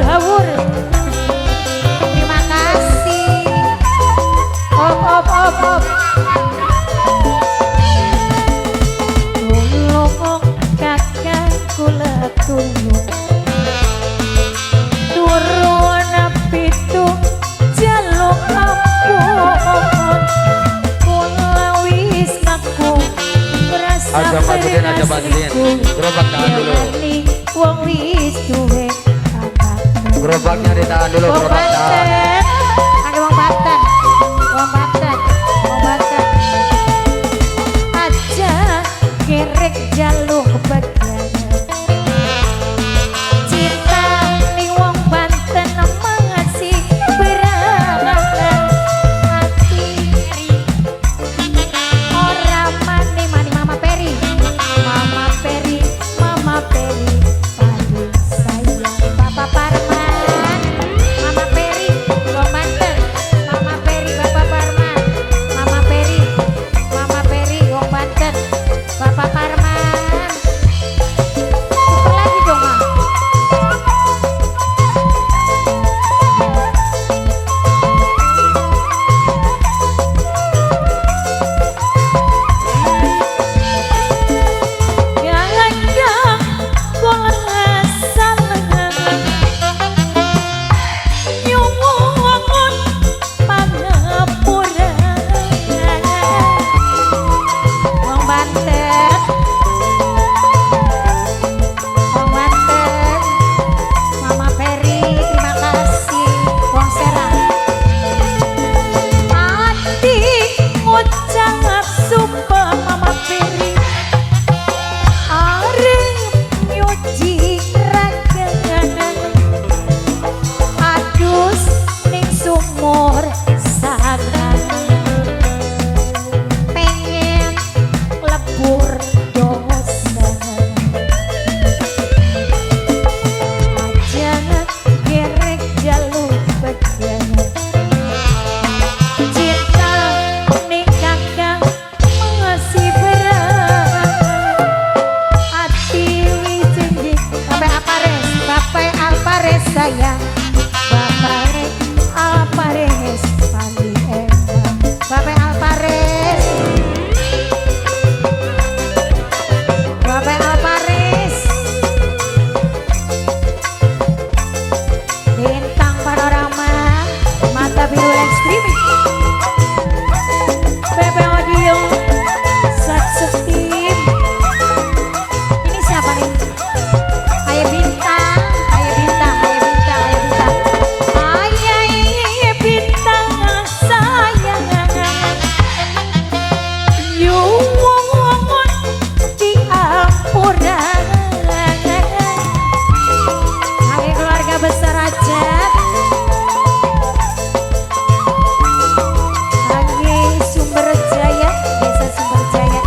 hawur. Terima kasih. Op. Tulung kakak kula tulung. Turun pitu jaluk ampun. Kula wis ngaku rasa aja Pak Judin. Gerobak tahan dulu. Wong wis duwe anak. Gerobaknya ditahan dulu, gerobak tahan. Ada wong Banten. Aja kerek jaluk bagian. Cinta ni wong Banten mengasih berat hati. Ora mani Mama Peri. Mama Peri paling sayang. Bapak Parman, Mama Peri, wong Banten. Mama Peri, Bapak Parman. Mama Peri, wong Banten. Bapak Parman. Putar lagi dong, Ma. Sayang Bapak Alpares paling enak. Bapak Alpares bintang panorama mata biru dan streaming. PP Audio Satsutim. Ini siapa nih? Ayah bintang besar aja lagi Sumber Jaya, desa Sumber Jaya.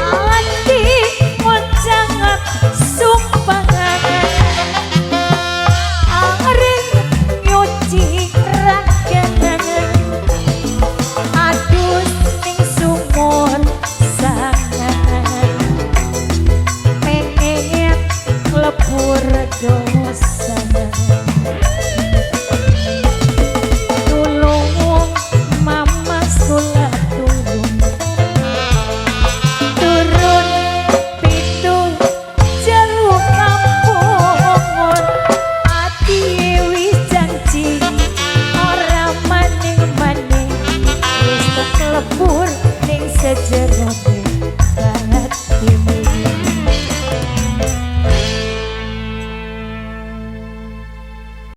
Andi jangan sumbangan areng nyuci ragangan adus ning sumur sangan pengen lepur dosa.